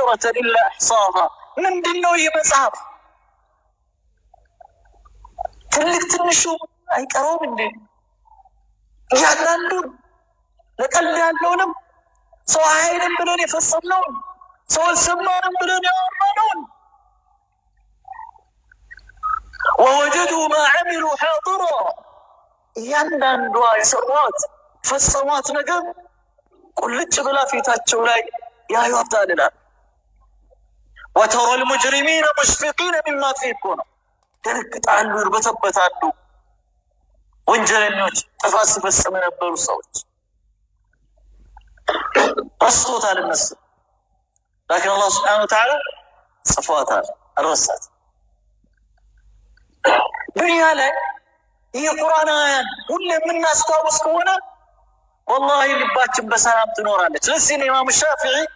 صغيرة إلا أحصاها. من دنو يمصحف تلك تنشو أي كروب الدين يعلنون لقل يعلونهم صواعين بلون يفصلون سوى السمان بلون يعملون ووجدوا ما عملوا حاضرا. يعلن دواء سروات فالصوات نقم كل بلا في تاتشو لاي يا يوطالنا. وترى المجرمين مشفقين مما فيكم تلك تعلوا البتبت عنه وانجل النوج تفاسي بس من البر صوت الصوت على المسجد. لكن الله سبحانه وتعالى صفواتها الرسات دنيا لا هي قرآن آيان كل من الناس تابس كونا والله لباتشم بسلام تنور عليك. لسين إمام الشافعي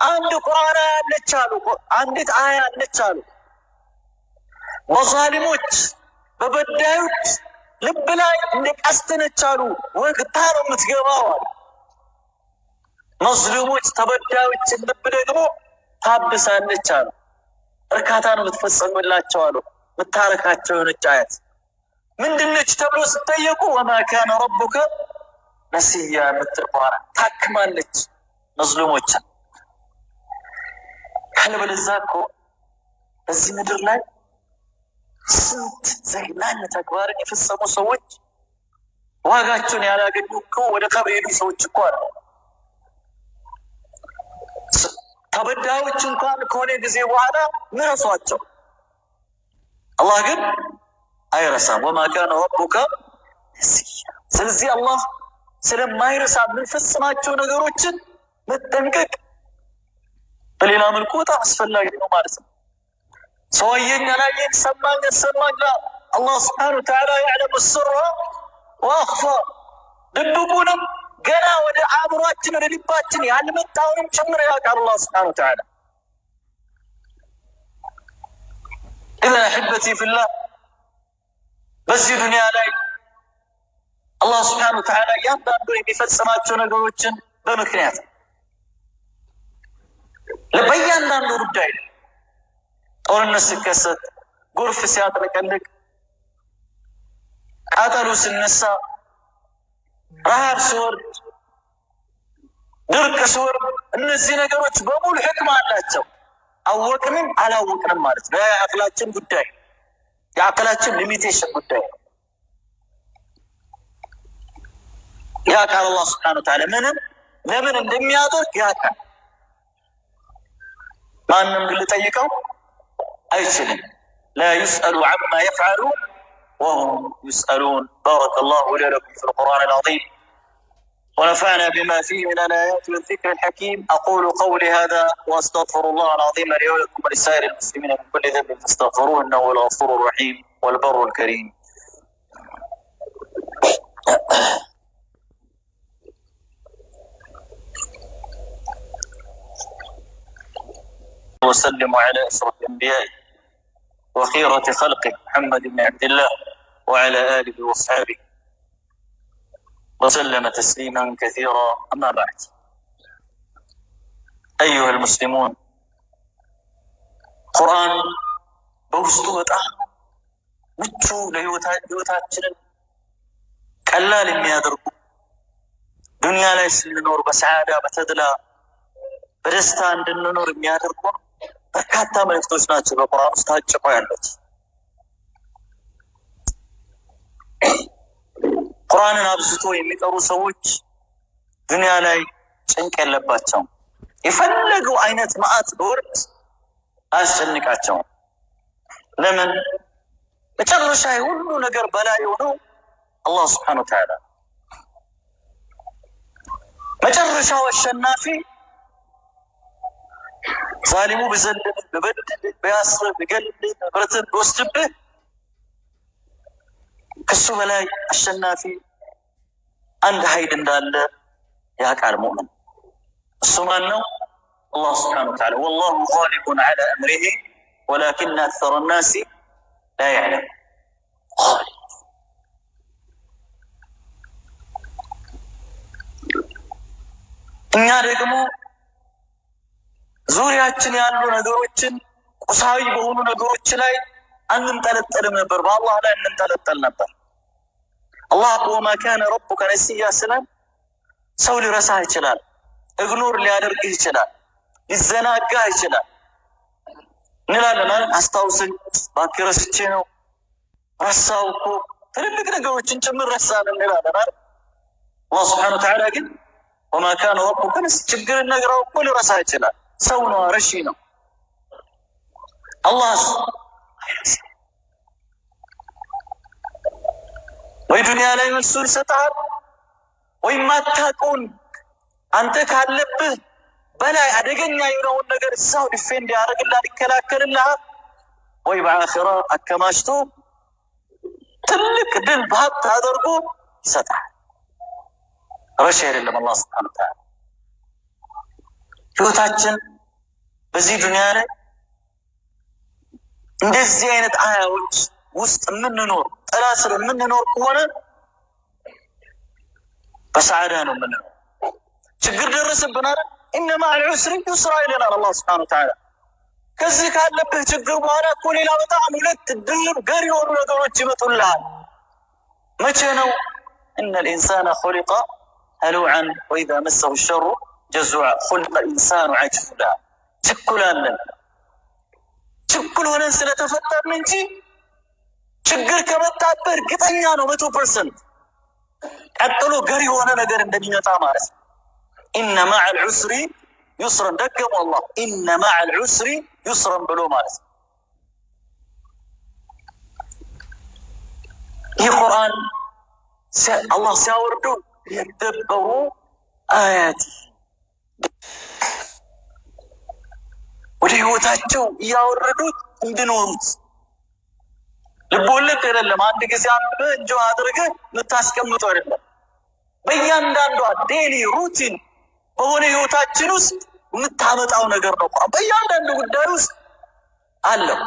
عنده قرآن آيان نتشالو عنده آيان نتشالو وظالموت ببدايوت ልብ ላይ እንደቀስተነቻሉ ወግታሩ ምትገባዋል። መዝሉሞች ተበዳዮችን ልብ ደግሞ ታብሳለች አሉ። እርካታ ነው የምትፈጸምላቸው አሉ። ምታረካቸው የሆነች አያት ምንድነች ተብሎ ሲጠየቁ ወማ ካነ ረቡከ ነሲያ ምትባራ ታክማለች መዝሉሞችን። ካለበለዚያ እኮ በዚህ ምድር ላይ ስንት ዘግናኝ ተግባርን የፈጸሙ ሰዎች ዋጋቸውን ያላገኙ እኮ ወደ ቀብር የሄዱ ሰዎች እኮ አሉ። ተበዳዮች እንኳን ከሆነ ጊዜ በኋላ ምረሷቸው፣ አላህ ግን አይረሳም። ወማ ካነ ረቡከ ነሲያ። ስለዚህ አላህ ስለማይረሳ የምንፈጽማቸው ነገሮችን መጠንቀቅ በሌላ መልኩ በጣም አስፈላጊ ነው ማለት ነው። ሰውየኛ ላይ ሰማኝ ላ አላህ ስብሓነሁ ወተዓላ ያዕለሙ ስራ ወአኽፋ ድብቁንም ገና ወደ አእምሯችን ወደ ልባችን ያልመጣውንም ጭምር ያውቃል አላህ ስብሓነሁ ወተዓላ። ኢዘን አሕበቲ ፊላህ በዚህ ዱንያ ላይ አላህ ስብሓነሁ ወተዓላ እያንዳንዱ የሚፈጽማቸው ነገሮችን በምክንያት በእያንዳንዱ ጉዳይ ጦርነት ሲከሰት፣ ጎርፍ ሲያጥለቀልቅ፣ ቃጠሎ ሲነሳ፣ ረሃብ ሲወርድ፣ ድርቅ ሲወርድ እነዚህ ነገሮች በሙሉ ሕክማ አላቸው። አወቅንም አላወቅንም ማለት ነው። የአቅላችን ጉዳይ የአቅላችን ሊሚቴሽን ጉዳይ ነው። ያውቃል አላህ ሱብሓነሁ ወተዓላ ምንም ለምን እንደሚያደርግ ያውቃል። ማንም ግን ሊጠይቀው አይችልም። لا يسأل عما يفعل وهم يسألون. بارك الله لي ولكم في القرآن العظيم ونفعنا بما فيه من الآيات والذكر الحكيم. أقول قولي هذا وأستغفر الله العظيم لي ولكم ولسائر المسلمين من كل ذنب فاستغفروه إنه هو الغفور الرحيم والبر الكريم. وسلم على أشرف الأنبياء وخيرة خلقه محمد بن عبد الله وعلى آله وصحبه وسلم تسليما كثيرا. أما بعد، أيها المسلمون، قرآن በውስጡ በጣም ምቹ ለህይወታችንን ቀላል የሚያደርጉ ዱንያ ላይ ስንኖር በሰዓዳ በተድላ በደስታ እንድንኖር የሚያደርጉ በርካታ መልእክቶች ናቸው በቁርአን ውስጥ ታጭቀው ያሉት። ቁርአንን አብዝቶ የሚቀሩ ሰዎች ዱንያ ላይ ጭንቅ የለባቸውም። የፈለገው አይነት መዓት በወርድ አያስጨንቃቸውም። ለምን? መጨረሻ ሁሉ ነገር በላይ ሆነው አላህ ሱብሓነሁ ወተዓላ መጨረሻው አሸናፊ ዛሊሙ ቢዘልም ቢበድል ቢያስር ቢገል ንብረትን ቢወስድብህ ከሱ በላይ አሸናፊ አንድ ኃይል እንዳለ ያውቃል ሙእምን። እሱ ማን ነው? አላህ ሱብሓነሁ ወተዓላ ወላሁ ጋሊቡን ዐላ አምሪሂ ወላኪነ አክሰረ ናሲ ላ ያዕለሙን። እኛ ደግሞ ዙሪያችን ያሉ ነገሮችን ቁሳዊ በሆኑ ነገሮች ላይ አንንጠለጠልም ነበር፣ በአላህ ላይ እንንጠለጠል ነበር። አላህ ወማ ካነ ረቡከ ነሲያ ስለን ሰው ሊረሳ ይችላል፣ እግኖር ሊያደርግህ ይችላል፣ ሊዘናጋ ይችላል። እንላለን አስታውሰኝ እባክህ ረስቼ ነው ረሳው እኮ ትልልቅ ነገሮችን ጭምር ረሳን እንላለን። አላህ ሱብሓነሁ ወተዓላ ግን ወማ ካነ ረቡከ ችግርን ነግረው እኮ ሊረሳ ይችላል። ሰው ነው፣ ረሺ ነው። አላህ ወይ ዱንያ ላይ መልሱን ይሰጣል ወይ ማታውቀውን አንተ ካለብህ በላይ አደገኛ የሆነውን ነገር እዛው ዲፌንድ ያደርግልሃል፣ ይከላከልልሃል። ወይ በአኺራ አከማችቶ ትልቅ ድል በሀብት አድርጎ ይሰጣል። ረሺ አይደለም አላህ ሱብሓነሁ ወተዓላ። ህይወታችን በዚህ ዱንያ ላይ እንደዚህ አይነት አያዎች ውስጥ የምንኖር ጥላ ስር የምንኖር ከሆነ በሰዓዳ ነው የምንኖር። ችግር ደረሰብን አይደል? ኢነ መዐል ዑስሪ ዩስራ ይለናል አላህ ሱብሓነሁ ወተዓላ። ከዚህ ካለብህ ችግር በኋላ እኮ ሌላ በጣም ሁለት ድርብ ገር የሆኑ ነገሮች ይመጡልሃል። መቼ ነው? ኢነል ኢንሳነ ኹሊቀ ሀሉዐን ወኢዛ መሰሁ ሸሩ ጀዙዓ ኹሊቀል ኢንሳኑ ዐጅላ። ችኩላለን ችኩል ሆነን ስለተፈጠርን እንጂ ችግር ከመጣበት እርግጠኛ ነው 100% ቀጥሎ ገር የሆነ ነገር እንደሚመጣ ማለት ነው። ኢነ መዐል ዑስሪ ዩስረን ደገሙ አላህ ኢነ መዐል ዑስሪ ዩስረን ብሎ ማለት ነው። ይህ ቁርአን አላህ ሲያወርደው የደበሩ አያት ወደ ህይወታቸው እያወረዱት እንድኖሩት። ልቦለድ አይደለም፣ አንድ ጊዜ አንብበህ እንጆ አድርገህ ልታስቀምጠው አይደለም። በእያንዳንዷ ዴይሊ ሩቲን በሆነ ህይወታችን ውስጥ የምታመጣው ነገር ነው። በእያንዳንዱ ጉዳይ ውስጥ አለው።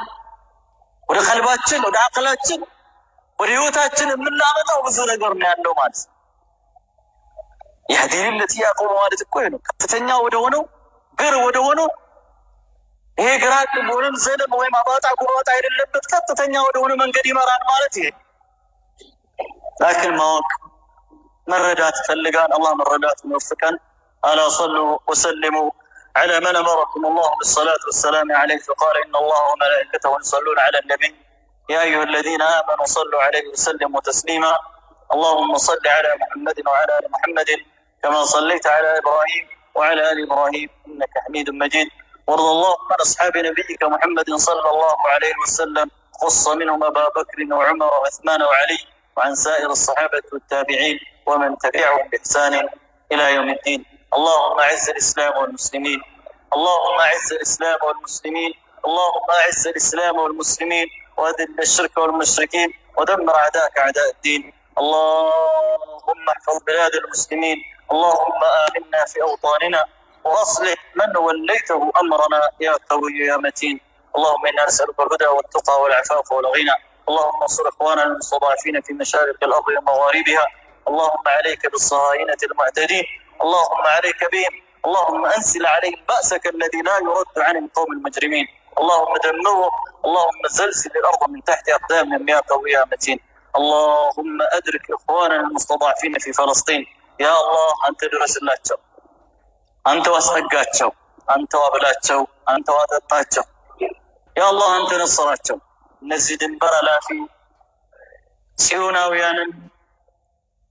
ወደ ቀልባችን፣ ወደ አቅላችን፣ ወደ ህይወታችን የምናመጣው ብዙ ነገር ነው ያለው ማለት ነው። የህዲን ለቲ ያቆመ ማለት እኮ ነው ከፍተኛ ወደ ሆነው ግር ወደ ሆነው ይሄ ግራ ወይም ዘለም ወይም አባጣ ጉባጣ አይደለበት ቀጥተኛ ወደ ሆነ መንገድ ይመራል ማለት ይሄ። ላኪን ማወቅ መረዳት ፈልጋን አላህ መረዳት ይወፍቀን። አላ ሰሉ ወሰልሙ على من أمركم الله بالصلاة والسلام عليه فقال إن الله وملائكته يصلون على النبي يا أيها الذين آمنوا صلوا عليه وسلموا تسليما. اللهم صل على محمد وعلى آل محمد كما صليت على إبراهيم وعلى آل إبراهيم إنك حميد مجيد. وارض اللهم عن أصحاب نبيك محمد صلى الله عليه وسلم خص منهم أبا بكر وعمر وعثمان وعلي وعن سائر الصحابة والتابعين ومن تبعهم بإحسان إلى يوم الدين. اللهم أعز الإسلام والمسلمين اللهم أعز الإسلام والمسلمين اللهم أعز الإسلام والمسلمين وأذل الشرك والمشركين ودمر أعداءك أعداء الدين. اللهم احفظ بلاد المسلمين اللهم آمنا في أوطاننا وأصلح من وليته أمرنا يا قوي يا متين. اللهم إنا نسألك الهدى والتقى والعفاف والغنى. اللهم انصر إخواننا المستضعفين في مشارق الأرض ومغاربها. اللهم عليك بالصهاينة المعتدين اللهم عليك بهم. اللهم أنزل عليهم بأسك الذي لا يرد عن القوم المجرمين. اللهم دمرهم اللهم زلزل الأرض من تحت أقدامهم يا قوي يا متين. اللهم أدرك إخواننا المستضعفين في فلسطين يا الله أنت درس الله አንተ ዋስጠጋቸው፣ አንተ ዋብላቸው፣ አንተ ዋጠጣቸው ያ አላህ አንተ ነስራቸው። እነዚህ ድንበር አላፊ ጽዮናውያንን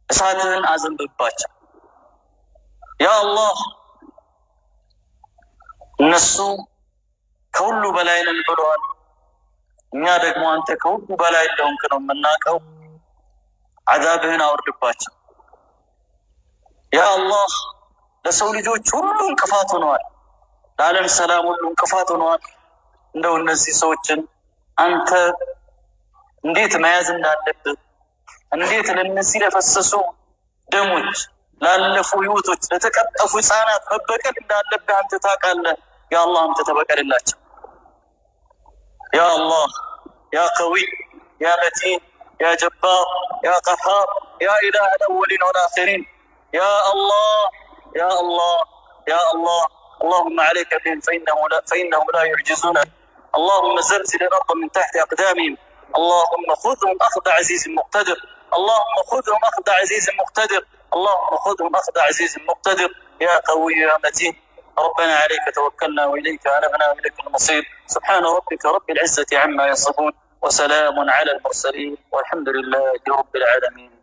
እሳትህን አዘንብባቸው ያ አላህ። እነሱ ከሁሉ በላይ ነን ብለዋል፣ እኛ ደግሞ አንተ ከሁሉ በላይ እንደሆንክ ነው የምናውቀው። አዛብህን አውርድባቸው ያ አላህ። ለሰው ልጆች ሁሉ እንቅፋት ሆነዋል፣ ለዓለም ሰላም ሁሉ እንቅፋት ሆነዋል። እንደው እነዚህ ሰዎችን አንተ እንዴት መያዝ እንዳለብህ፣ እንዴት ለነዚህ ለፈሰሱ ደሞች፣ ላለፉ ህይወቶች፣ ለተቀጠፉ ህፃናት መበቀል እንዳለብህ አንተ ታውቃለህ። ያ አላህ አንተ ተበቀልላቸው ያ አላህ። ያ ቀዊ ያ መቲን ያ ጀባር ያ ቀሃር ያ ኢላህ አልአወሊን ወልአኺሪን ያ አላህ يا الله يا الله اللهم عليك بهم فإنهم لا يعجزون. اللهم زلزل الأرض من تحت أقدامهم. اللهم خذهم أخذ عزيز مقتدر. اللهم خذهم أخذ عزيز مقتدر. اللهم خذهم أخذ عزيز مقتدر يا قوي يا متين. ربنا عليك توكلنا وإليك أنبنا وإليك المصير. سبحان ربك رب العزة عما يصفون وسلام على المرسلين والحمد لله رب العالمين.